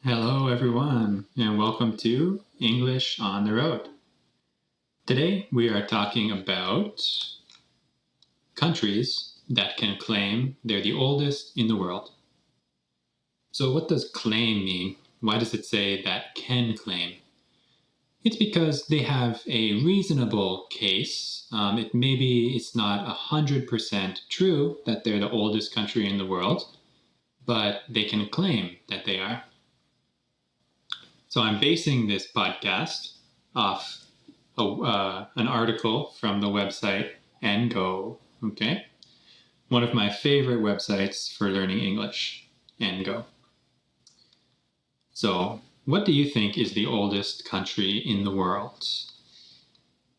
Hello, everyone, and welcome to English on the Road. Today, we are talking about countries that can claim they're the oldest in the world. So, what does claim mean? Why does it say that can claim? It's because they have a reasonable case. Maybe it's not 100% true that they're the oldest country in the world, but they can claim that they are. So I'm basing this podcast off an article from the website engoo. Okay, one of my favorite websites for learning English, engoo. So, what do you think is the oldest country in the world?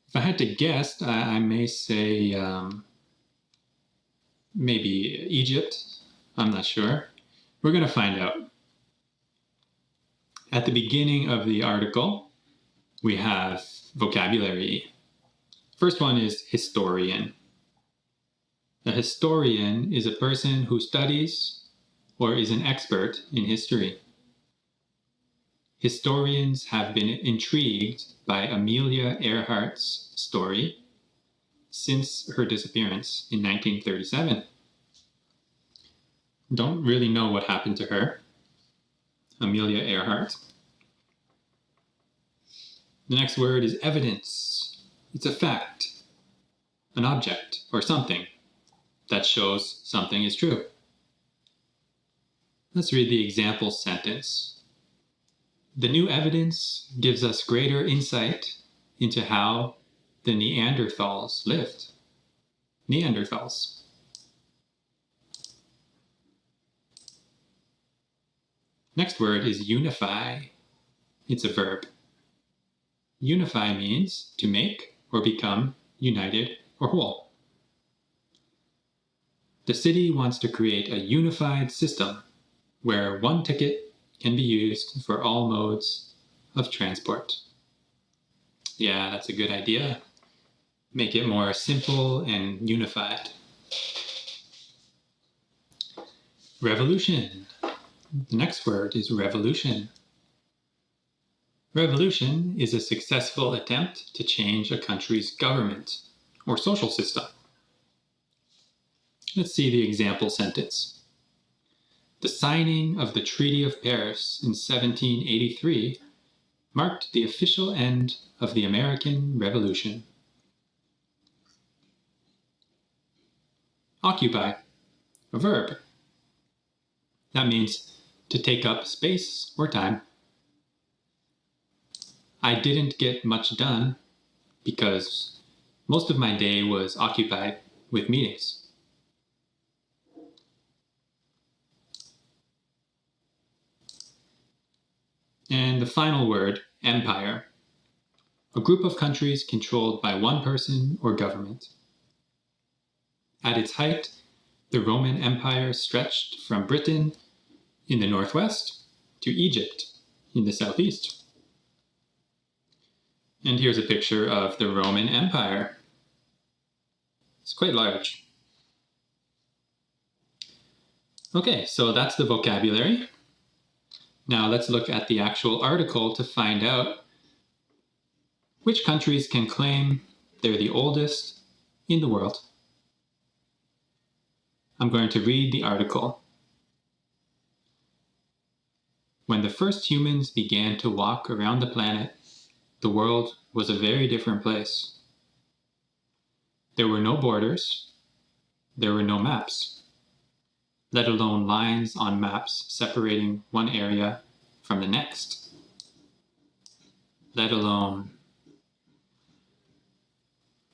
If I had to guess, I may say maybe Egypt. I'm not sure. We're going to find out. At the beginning of the article, we have vocabulary. First one is historian. A historian is a person who studies or is an expert in history. Historians have been intrigued by Amelia Earhart's story since her disappearance in 1937. Don't really know what happened to her, Amelia Earhart. The next word is evidence. It's a fact, an object, or something that shows something is true. Let's read the example sentence. The new evidence gives us greater insight into how the Neanderthals lived. Neanderthals. Next word is unify. It's a verb. Unify means to make or become united or whole. The city wants to create a unified system where one ticket can be used for all modes of transport. Yeah, that's a good idea. Make it more simple and unified. Revolution. The next word is revolution. Revolution is a successful attempt to change a country's government or social system. Let's see the example sentence. The signing of the Treaty of Paris in 1783 marked the official end of the American Revolution. Occupy, a verb. That means to take up space or time. I didn't get much done because most of my day was occupied with meetings. And the final word, empire. A group of countries controlled by one person or government. At its height, the Roman Empire stretched from Britain in the northwest to Egypt in the southeast. And here's a picture of the Roman Empire. It's quite large. Okay, so that's the vocabulary. Now let's look at the actual article to find out which countries can claim they're the oldest in the world. I'm going to read the article. When the first humans began to walk around the planet, the world was a very different place. There were no borders. There were no maps, let alone lines on maps separating one area from the next. Let alone.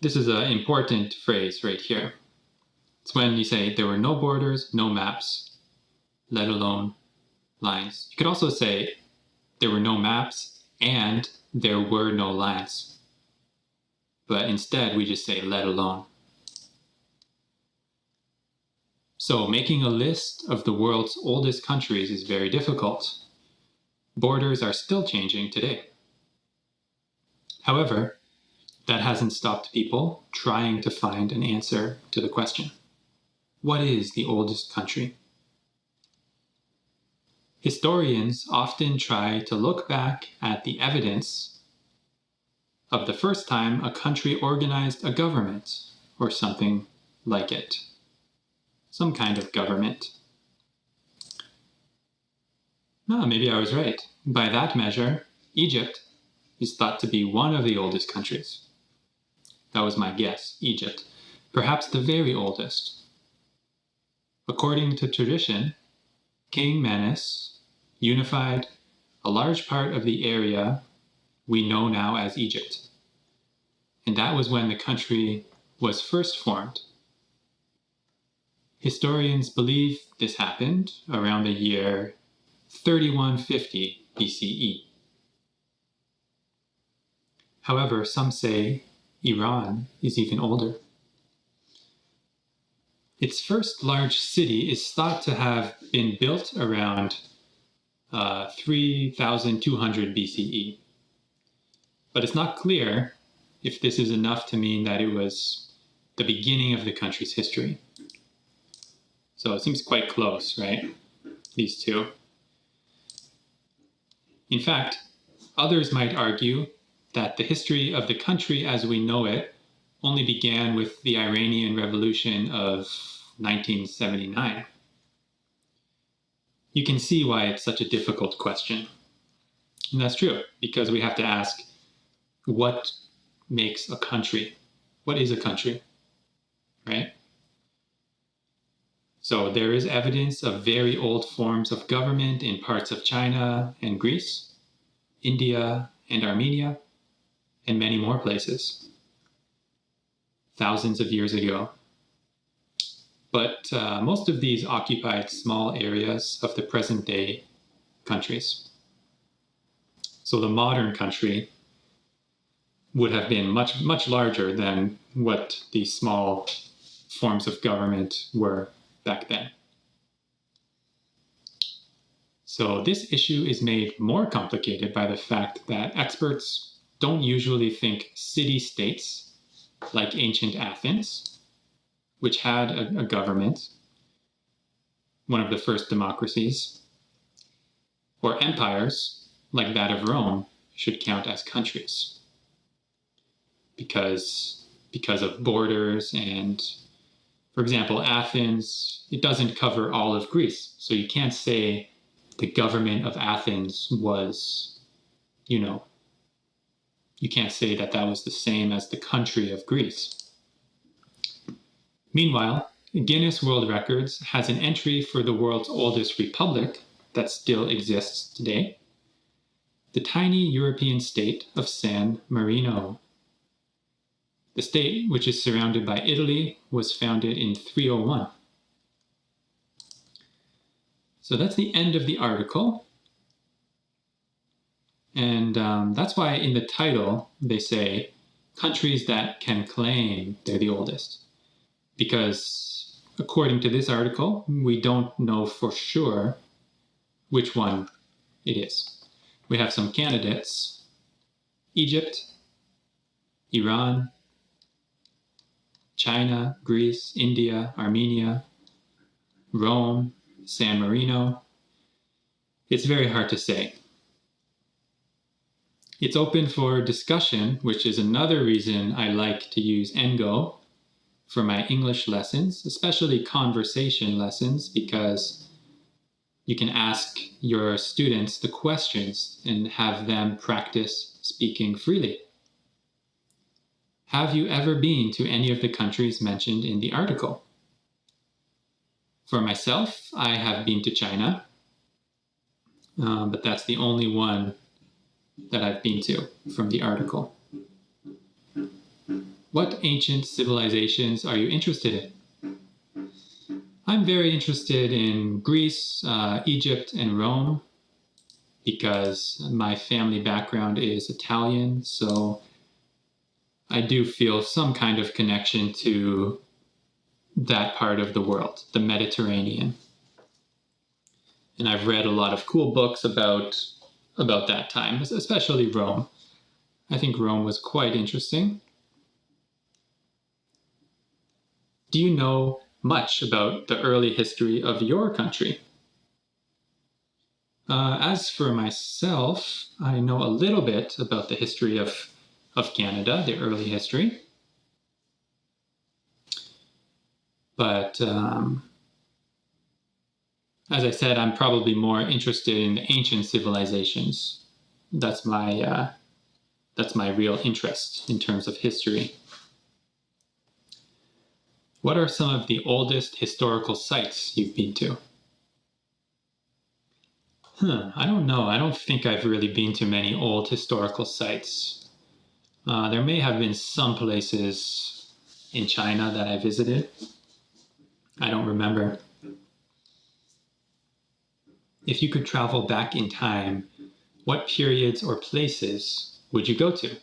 This is an important phrase right here. It's when you say there were no borders, no maps, let alone lines. You could also say there were no maps and there were no lines. But instead, we just say let alone. So making a list of the world's oldest countries is very difficult. Borders are still changing today. However, that hasn't stopped people trying to find an answer to the question. What is the oldest country? Historians often try to look back at the evidence of the first time a country organized a government or something like it, some kind of government. No, maybe I was right. By that measure, Egypt is thought to be one of the oldest countries. That was my guess, Egypt. Perhaps the very oldest. According to tradition, King Menes unified a large part of the area we know now as Egypt. And that was when the country was first formed. Historians believe this happened around the year 3150 BCE. However, some say Iran is even older. Its first large city is thought to have been built around 3200 BCE. But it's not clear if this is enough to mean that it was the beginning of the country's history. So it seems quite close, right? These two. In fact, others might argue that the history of the country as we know it only began with the Iranian Revolution of 1979. You can see why it's such a difficult question. And that's true, because we have to ask, what makes a country? What is a country, right? So there is evidence of very old forms of government in parts of China and Greece, India and Armenia, and many more places, thousands of years ago. But most of these occupied small areas of the present day countries. So the modern country would have been much, much larger than what these small forms of government were back then. So this issue is made more complicated by the fact that experts don't usually think city-states like ancient Athens, which had a government, one of the first democracies, or empires like that of Rome should count as countries because of borders. And for example, Athens, it doesn't cover all of Greece, so you can't say the government of Athens was, you can't say that that was the same as the country of Greece. Meanwhile, Guinness World Records has an entry for the world's oldest republic that still exists today, the tiny European state of San Marino. The state, which is surrounded by Italy, was founded in 301. So that's the end of the article. And that's why in the title they say countries that can claim they're the oldest. Because according to this article, we don't know for sure which one it is. We have some candidates: Egypt, Iran, China, Greece, India, Armenia, Rome, San Marino. It's very hard to say. It's open for discussion, which is another reason I like to use engoo for my English lessons, especially conversation lessons, because you can ask your students the questions and have them practice speaking freely. Have you ever been to any of the countries mentioned in the article? For myself, I have been to China, but that's the only one that I've been to from the article. What ancient civilizations are you interested in? I'm very interested in Greece, Egypt, and Rome because my family background is Italian, so I do feel some kind of connection to that part of the world, the Mediterranean. And I've read a lot of cool books about that time, especially Rome. I think Rome was quite interesting. Do you know much about the early history of your country? As for myself, I know a little bit about the history of Canada, the early history. But as I said, I'm probably more interested in the ancient civilizations. That's my real interest in terms of history. What are some of the oldest historical sites you've been to? I don't know. I don't think I've really been to many old historical sites. There may have been some places in China that I visited. I don't remember. If you could travel back in time, what periods or places would you go to?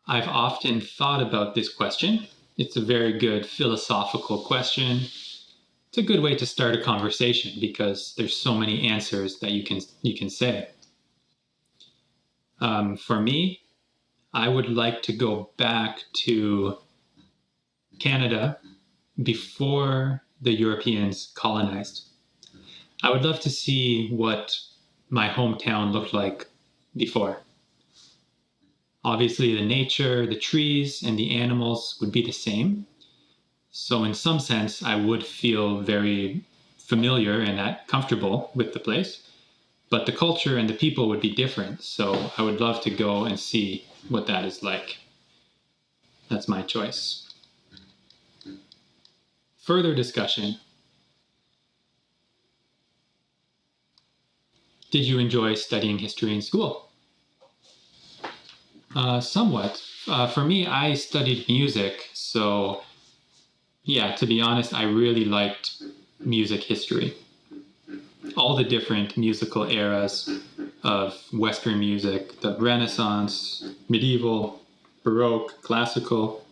I've often thought about this question. It's a very good philosophical question. It's a good way to start a conversation because there's so many answers that you can say. For me, I would like to go back to Canada before the Europeans colonized. I would love to see what my hometown looked like before. Obviously, the nature, the trees, and the animals would be the same. So, in some sense, I would feel very familiar and comfortable with the place. But the culture and the people would be different. So, I would love to go and see what that is like. That's my choice. Further discussion. Did you enjoy studying history in school? Somewhat. For me, I studied music, so yeah, to be honest, I really liked music history. All the different musical eras of Western music, the Renaissance, medieval, Baroque, classical,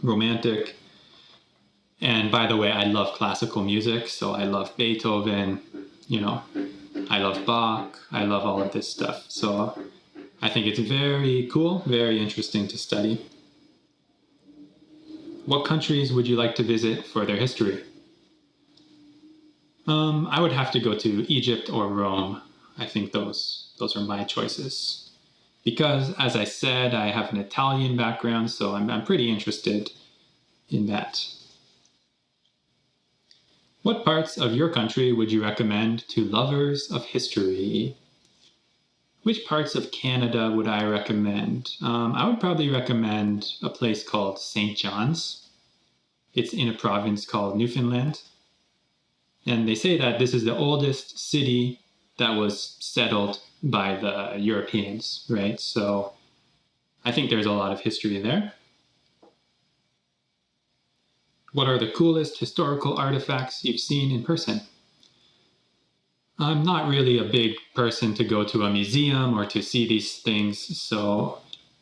romantic. And by the way, I love classical music, so I love Beethoven, I love Bach, I love all of this stuff. So I think it's very cool, very interesting to study. What countries would you like to visit for their history? I would have to go to Egypt or Rome. I think those are my choices. Because, as I said, I have an Italian background, so I'm pretty interested in that. What parts of your country would you recommend to lovers of history? Which parts of Canada would I recommend? I would probably recommend a place called St. John's. It's in a province called Newfoundland. And they say that this is the oldest city that was settled by the Europeans, right? So I think there's a lot of history there. What are the coolest historical artifacts you've seen in person? I'm not really a big person to go to a museum or to see these things, so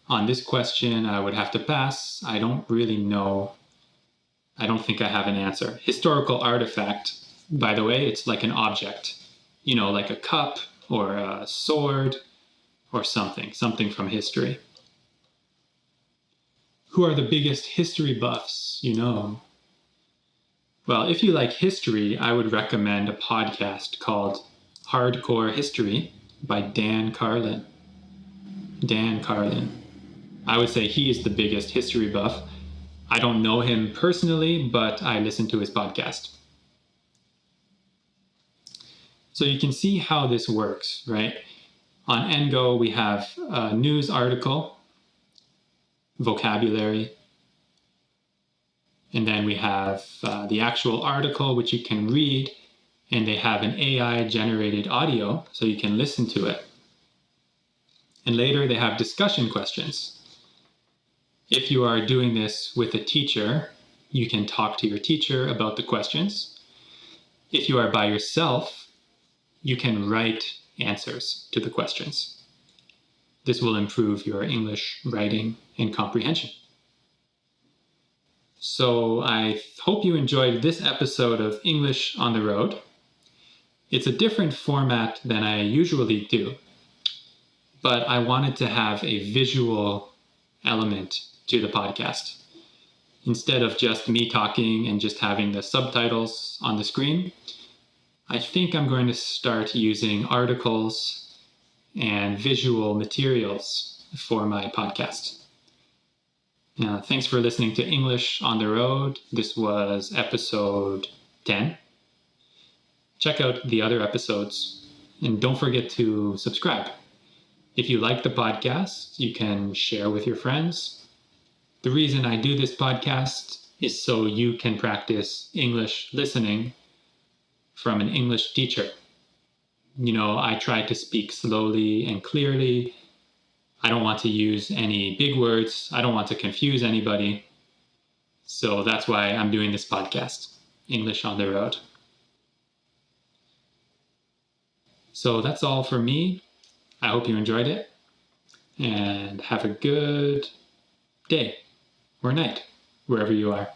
on this question, I would have to pass. I don't really know. I don't think I have an answer. Historical artifact, by the way, it's like an object, like a cup or a sword or something from history. Who are the biggest history buffs you know? Well, if you like history, I would recommend a podcast called Hardcore History by Dan Carlin. Dan Carlin. I would say he is the biggest history buff. I don't know him personally, but I listen to his podcast. So you can see how this works, right? On engoo, we have a news article, vocabulary, and then we have the actual article, which you can read, and they have an AI-generated audio, so you can listen to it. And later, they have discussion questions. If you are doing this with a teacher, you can talk to your teacher about the questions. If you are by yourself, you can write answers to the questions. This will improve your English writing and comprehension. So I hope you enjoyed this episode of English on the Road. It's a different format than I usually do, but I wanted to have a visual element to the podcast. Instead of just me talking and just having the subtitles on the screen, I think I'm going to start using articles and visual materials for my podcast. Thanks for listening to English on the Road. This was episode 10. Check out the other episodes and don't forget to subscribe. If you like the podcast, you can share with your friends. The reason I do this podcast is so you can practice English listening from an English teacher. I try to speak slowly and clearly. I don't want to use any big words. I don't want to confuse anybody. So that's why I'm doing this podcast, English on the Road. So that's all for me. I hope you enjoyed it and have a good day or night, wherever you are.